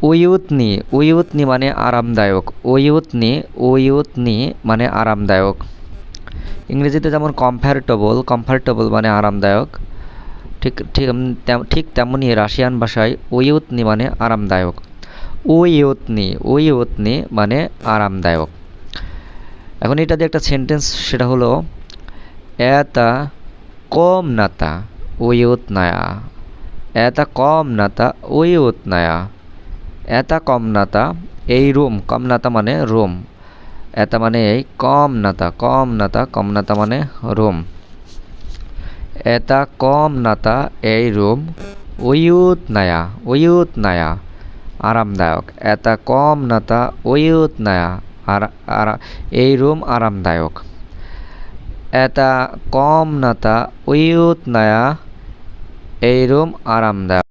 উয়ুতনি, উয়ুতনি মানে আরামদায়ক। উয়ুতনি, উয়ুতনি মানে আরামদায়ক। ইংরেজিতে যেমন কমফর্টেবল, কমফর্টেবল মানে আরামদায়ক, ঠিক ঠিক ঠিক তেমনই রাশিয়ান ভাষায় উয়ুতনি মানে আরামদায়ক। উয়ুতনি, উয়ুতনি মানে আরামদায়ক। এখন এটা দিয়ে একটা সেন্টেন্স, সেটা হলো এটা комната уютная, এটা комната уютная, এটা комната এই রুম, কমনাতা মানে রুম, এটা মানে এই কমনাতা, কমনাতা, কমনাতা মানে রুম, এটা কমনাতা এই রুম, уютная, уютная আরামদায়ক, এটা কমনাতা уютная আর এই রুম আরামদায়ক, এটা কমনাতা уютная এই রুম আরামদায়ক।